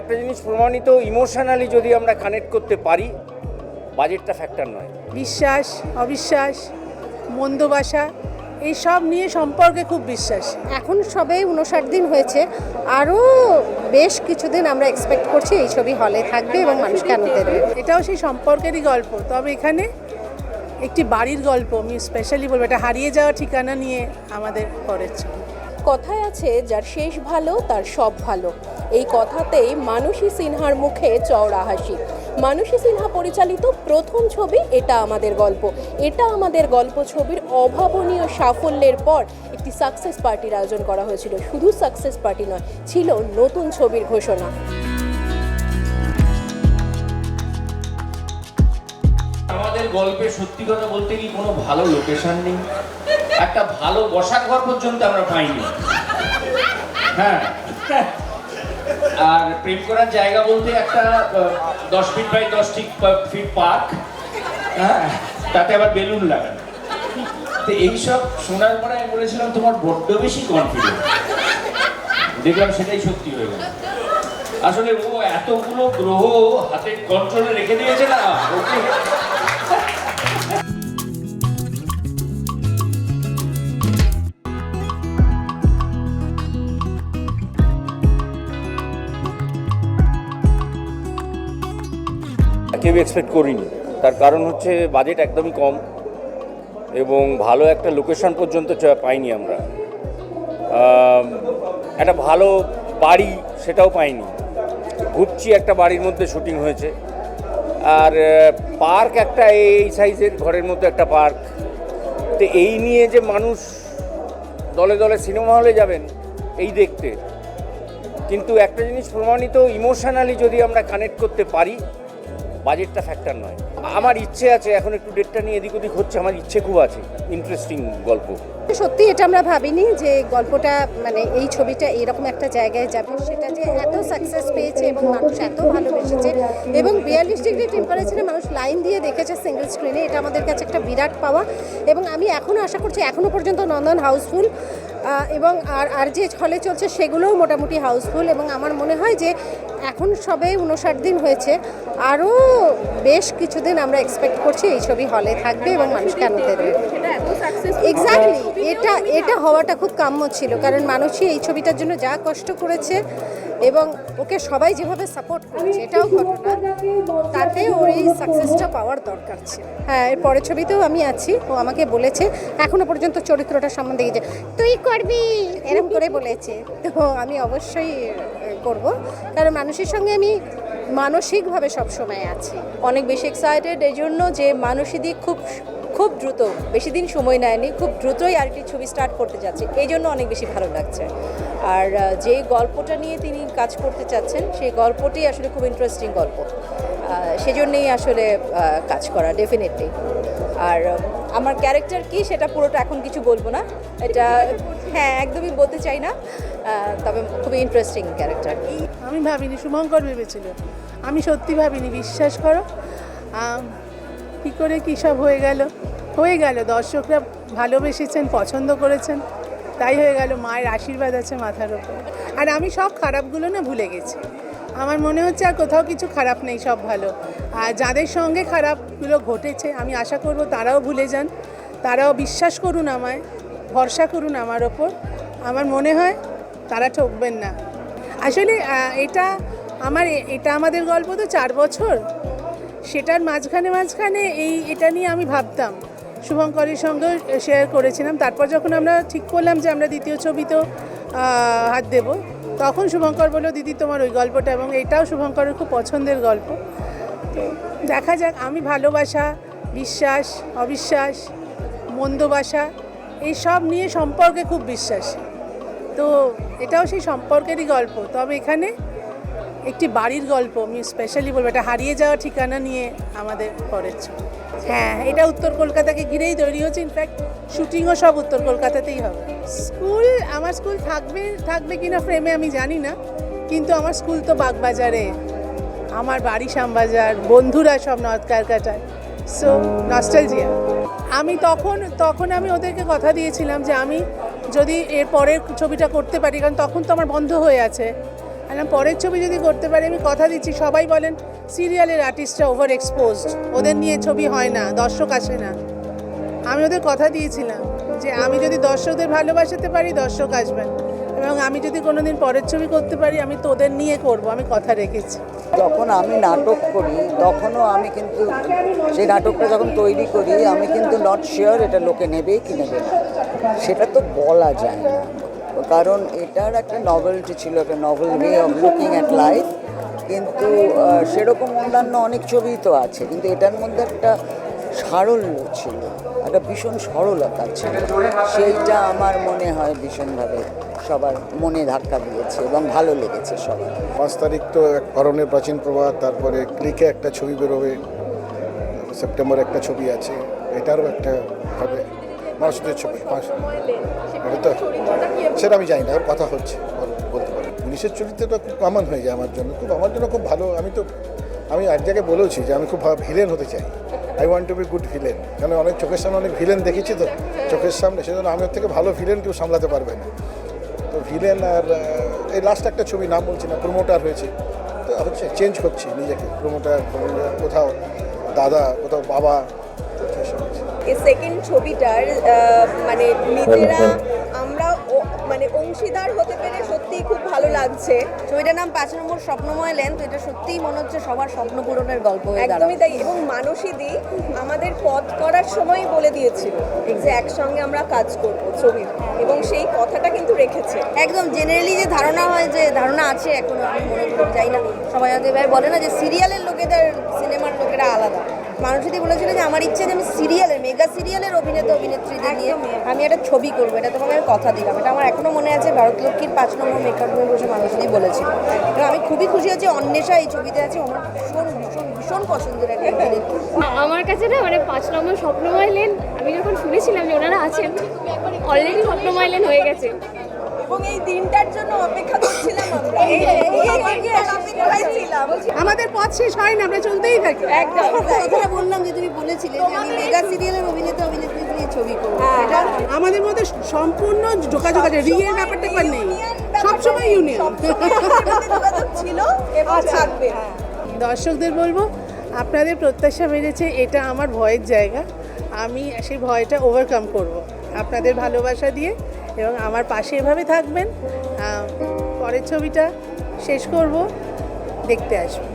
একটা জিনিস প্রমাণিত, ইমোশনালি যদি আমরা কানেক্ট করতে পারি, বাজেটটা ফ্যাক্টর নয়। বিশ্বাস, অবিশ্বাস, মন্দবাসা এই সব নিয়ে সম্পর্কে খুব বিশ্বাস। এখন সবে 59 দিন হয়েছে, আরও বেশ কিছুদিন আমরা এক্সপেক্ট করছি এই ছবি হলে থাকবে এবং মানুষকে আনন্দ দেবে। এটাও সেই সম্পর্কেরই গল্প, তবে এখানে একটি বাড়ির গল্প। আমি স্পেশালি বলবো, এটা হারিয়ে যাওয়া ঠিকানা নিয়ে আমাদের পরের ছবি। কথায় আছে, যার শেষ ভালো তার সব ভালো। এই কথাতেই মানসী সিনহার মুখে চওড়া হাসি। মানসী সিনহা পরিচালিত প্রথম ছবি এটা আমাদের গল্প। এটা আমাদের গল্প ছবির অভাবনীয় সাফল্যের পর একটি সাকসেস পার্টির আয়োজন করা হয়েছিল। শুধু সাকসেস পার্টি নয়, ছিল নতুন ছবির ঘোষণা। আমাদের গল্পে সত্যি কথা বলতে কি কোনো ভালো লোকেশন নেই, একটা ভালো বসার ঘর পর্যন্ত আমরা পাইনি। হ্যাঁ, আর প্রেম করার জায়গা বলতে একটা 10 ফিট বাই 10 ফিট পার্ক, হ্যাঁ, তাতে আবার বেলুন লাগানো। তো এইসব শোনার পরে আমি বলেছিলাম তোমার বড্ড বেশি কনফিডেন্ট। দেখলাম সেটাই সত্যি হয়ে গেল। আসলে ও এতগুলো গ্রহ হাতে কন্ট্রোলে রেখে দিয়েছে না ওকে। কেউ এক্সপেক্ট করিনি, তার কারণ হচ্ছে বাজেট একদমই কম এবং ভালো একটা লোকেশন পর্যন্ত পাইনি আমরা। একটা ভালো বাড়ি সেটাও পাইনি। ঘুরছি একটা বাড়ির মধ্যে শুটিং হয়েছে, আর পার্ক একটা এই সাইজের ঘরের মধ্যে একটা পার্ক। তো এই নিয়ে যে মানুষ দলে দলে সিনেমা হলে যাবেন এই দেখতে, কিন্তু একটা জিনিস প্রমাণিত, ইমোশনালি যদি আমরা কানেক্ট করতে পারি, বাজেটটা ফ্যাক্টর নয়। আমার ইচ্ছে আছে, এখন একটু ডেটটা নিয়ে এদিক ওদিক হচ্ছে, আমার ইচ্ছে খুব আছে, ইন্টারেস্টিং গল্প। সত্যি এটা আমরা ভাবিনি যে গল্পটা মানে এই ছবিটা এইরকম একটা জায়গায় যাবে, সেটা যে এত সাকসেস পেয়েছে এবং মানুষ এত ভালোবেসেছে এবং 42 ডিগ্রি টেম্পারেচারে মানুষ লাইন দিয়ে দেখেছে সিঙ্গেল স্ক্রিনে, এটা আমাদের কাছে একটা বিরাট পাওয়া। এবং আমি এখনও আশা করছি, এখনও পর্যন্ত নন্দন হাউসফুল এবং আর যে হলে চলছে সেগুলোও মোটামুটি হাউসফুল। এবং আমার মনে হয় যে এখন সবে 59 দিন হয়েছে, আরও বেশ কিছুদিন আমরা এক্সপেক্ট করছি এই ছবি হলে থাকবে এবং মানুষকে আনন্দ দেবে। এক্স্যাক্টলি, এটা হওয়াটা খুব কাম্য ছিল, কারণ মানুষই এই ছবিটার জন্য যা কষ্ট করেছে এবং ওকে সবাই যেভাবে সাপোর্ট করেছে, এটাও ঘটনা, তাতে ওর এই সাকসেসটা পাওয়ার দরকার ছিল। হ্যাঁ, এর পরের ছবিতেও আমি আছি। ও আমাকে বলেছে, এখনো পর্যন্ত চরিত্রটা সম্বন্ধে যে তুই করবি এরকম করে বলেছে, তো আমি অবশ্যই করব, কারণ মানুষের সঙ্গে আমি মানসিকভাবে সবসময় আছি। অনেক বেশি এক্সাইটেড এই জন্য যে মানসী দিক খুব দ্রুত, বেশি দিন সময় নেয়নি, খুব দ্রুতই আরেকটি ছবি স্টার্ট করতে যাচ্ছে, এই জন্য অনেক বেশি ভালো লাগছে। আর যেই গল্পটা নিয়ে তিনি কাজ করতে চাচ্ছেন সেই গল্পটি আসলে খুব ইন্টারেস্টিং গল্প, সেজন্যই আসলে কাজ করা ডেফিনেটলি। আর আমার ক্যারেক্টার কি সেটা পুরোটা এখন কিছু বলবো না, এটা হ্যাঁ একদমই বলতে চাই না, তবে খুবই ইন্টারেস্টিং ক্যারেক্টার। আমি ভাবিনি, শুভঙ্কর ভেবেছিল, আমি সত্যি ভাবিনি, বিশ্বাস করো। কী করে কী সব হয়ে গেল, দর্শকরা ভালোবেসেছেন, পছন্দ করেছেন, তাই হয়ে গেল। মায়ের আশীর্বাদ আছে মাথার ওপর। আর আমি সব খারাপগুলো না ভুলে গেছি, আমার মনে হচ্ছে আর কোথাও কিছু খারাপ নেই, সব ভালো। আর যাদের সঙ্গে খারাপগুলো ঘটেছে আমি আশা করব তারাও ভুলে যান, তারাও বিশ্বাস করুন আমায়, ভরসা করুন আমার ওপর। আমার মনে হয় তারা ঠকবেন না। আসলে এটা আমাদের গল্প তো 4 বছর, সেটার মাঝখানে এটা নিয়ে আমি ভাবতাম, শুভঙ্করের সঙ্গে শেয়ার করেছিলাম। তারপর যখন আমরা ঠিক করলাম যে আমরা দ্বিতীয় ছবিতেও হাত দেব, তখন শুভঙ্কর বলল, দিদি তোমার ওই গল্পটা, এবং এটাও শুভঙ্করের খুব পছন্দের গল্প। তো দেখা যাক। আমি ভালোবাসা, বিশ্বাস, অবিশ্বাস, মন্দবাসা এই সব নিয়ে সম্পর্কে খুব বিশ্বাসী। তো এটাও সেই সম্পর্কেরই গল্প, তবে এখানে একটি বাড়ির গল্প। আমি স্পেশালি বলবো, এটা হারিয়ে যাওয়া ঠিকানা নিয়ে আমাদের পরের ছবি। হ্যাঁ, এটা উত্তর কলকাতাকে ঘিরেই তৈরি হচ্ছে, ইনফ্যাক্ট শুটিংও সব উত্তর কলকাতাতেই হবে। আমার স্কুল থাকবে কিনা ফ্রেমে আমি জানি না, কিন্তু আমার স্কুল তো বাগবাজারে, আমার বাড়ি শ্যামবাজার, বন্ধুরা সব নর্থ ক্যালকাটায়। So nostalgia. আমি তখন আমি ওদেরকে কথা দিয়েছিলাম যে আমি যদি এর পরের ছবিটা করতে পারি, কারণ তখন তো আমার বন্ধ হয়ে আছে, আর পরের ছবি যদি করতে পারি, আমি কথা দিচ্ছি, সবাই বলেন সিরিয়ালের আর্টিস্টরা ওভার এক্সপোজড, ওদের নিয়ে ছবি হয় না, দর্শক আসে না। আমি ওদের কথা দিয়েছিলাম যে আমি যদি দর্শকদের ভালোবাসাতে পারি, দর্শক আসবেন, এবং আমি যদি কোনোদিন পরের ছবি করতে পারি, আমি তোদের নিয়ে করব, আমি কথা রেখেছি। যখন আমি নাটক করি তখনও আমি কিন্তু সেই নাটকটা যখন তৈরি করি আমি কিন্তু নট শিওর এটা লোকে নেবে কি নেবে না, সেটা তো বলা যায় না, কারণ এটার একটা নভেলটি ছিল, একটা novel way of looking at life. কিন্তু সেরকম অন্যান্য অনেক ছবিই তো আছে, কিন্তু এটার মধ্যে একটা সারল্য ছিল, একটা ভীষণ সরলতা ছিল, সেইটা আমার মনে হয় ভীষণভাবে সবার মনে ধাক্কা দিয়েছে এবং ভালো লেগেছে সবার। 5 তারিখ তো এক অরণ্যের প্রাচীন প্রভাত, তারপরে ক্লিকে একটা ছবি বেরোবে, সেপ্টেম্বরে একটা ছবি আছে, এটারও একটা হবে মানুষদের ছবি 5। এটা তো সেটা আমি জানি না, ওর কথা হচ্ছে, বলতে পারি। পুলিশের চরিত্রটা খুব কমন হয়ে যায় আমার জন্য, আমার জন্য খুব ভালো। আমি এক জায়গায় বলেওছি যে আমি খুব ভিলেন হতে চাই, I want to be good villain, কারণ অনেক চোখের সামনে অনেক ভিলেন দেখেছি তো চোখের সামনে, সেজন্য আমি ওর থেকে ভালো ভিলেন কেউ সামলাতে পারবে না। তো ভিলেন, আর এই লাস্ট একটা ছবি নাম বলছি না, প্রমোটার হয়েছে, তো হচ্ছে চেঞ্জ করছি নিজেকে, প্রমোটার কোথাও দাদা, কোথাও বাবা, এই সেকেন্ড ছবিটার মানে নিজেরা আমরা মানে অংশীদার হতে পেরে সত্যিই খুব ভালো লাগছে। ছবিটার নাম 5 নম্বর স্বপ্নময় লেন, তো এটা সত্যিই মনে হচ্ছে সবার স্বপ্ন পূরণের গল্প হয়ে দাঁড়াবে। একদমই তাই, এবং মানসীদি আমাদের পথ করার সময় বলে দিয়েছিল যে একসঙ্গে আমরা কাজ করব ছবির, এবং সেই কথাটা কিন্তু রেখেছে। একদম জেনারেলি যে ধারণা হয়, যে ধারণা আছে এখনো, আমি মনে করি যাই না, সবাই হয়তো এবার বলে না যে সিরিয়ালের লোকেদের সিনেমার লোকেরা আলাদা। মানুষদি বলেছিল যে আমার ইচ্ছে যে আমি সিরিয়ালের, মেগা সিরিয়ালের অভিনেত্রীদের নিয়ে আমি একটা ছবি করবো, এটা তোমাকে আমি কথা দিলাম। এটা আমার এখনো মনে আছে, ভারতলক্ষ্মীর 5 নম্বর মেকআপ রুমে বসে মানুষদি বলেছিল। এবং আমি খুবই খুশি হচ্ছি অন্বেষা এই ছবিতে আছে, আমার ভীষণ ভীষণ ভীষণ পছন্দের একটা অভিনেত্রী। আমার কাছে না মানে 5 নম্বর স্বপ্নময় লেন, আমি যখন শুনেছিলাম যে ওনারা আছেন, অলরেডি স্বপ্নময় লেন হয়ে গেছে, এবং এই দিনটার জন্য অপেক্ষা করছিলাম আমরা, অপেক্ষায় ছিলাম। আমাদের পথ শেষ হয় না, আমরা চলতেই থাকি। একদম কথাটা বললাম যে তুমি বলেছিলে যে আমি মেগা সিরিয়ালের অভিনেত্রী নিয়ে ছবি করবো, এটা আমাদের মধ্যে সম্পূর্ণ যোগাযোগ আছে, রিয়ের ব্যাপারটা এবার নেই, সবসময় ইউনিয়ন যোগাযোগ ছিল এবং থাকবে। দর্শকদের বলবো, আপনাদের প্রত্যাশা বেড়েছে, এটা আমার ভয়ের জায়গা, আমি সেই ভয়টা ওভারকাম করব আপনাদের ভালোবাসা দিয়ে, এবং আমার পাশে এভাবে থাকবেন। পরের ছবিটা শেষ করব, দেখতে আসবেন।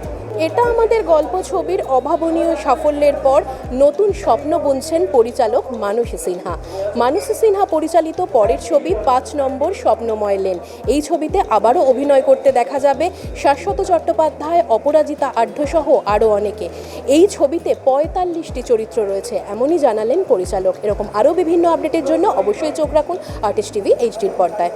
এটা আমাদের গল্প ছবির অভাবনীয় সাফল্যের পর নতুন স্বপ্ন বুনছেন পরিচালক মানসী সিনহা। মানসী সিনহা পরিচালিত পরের ছবি 5 নম্বর স্বপ্নময় লেন। এই ছবিতে আবারও অভিনয় করতে দেখা যাবে শাশ্বত চট্টোপাধ্যায়, অপরাজিতা আঢ্য সহ আরও অনেকে। এই ছবিতে 45টি চরিত্র রয়েছে, এমনই জানালেন পরিচালক। এরকম আরও বিভিন্ন আপডেটের জন্য অবশ্যই চোখ রাখুন আর্টিস্ট টিভি এইচডির পর্দায়।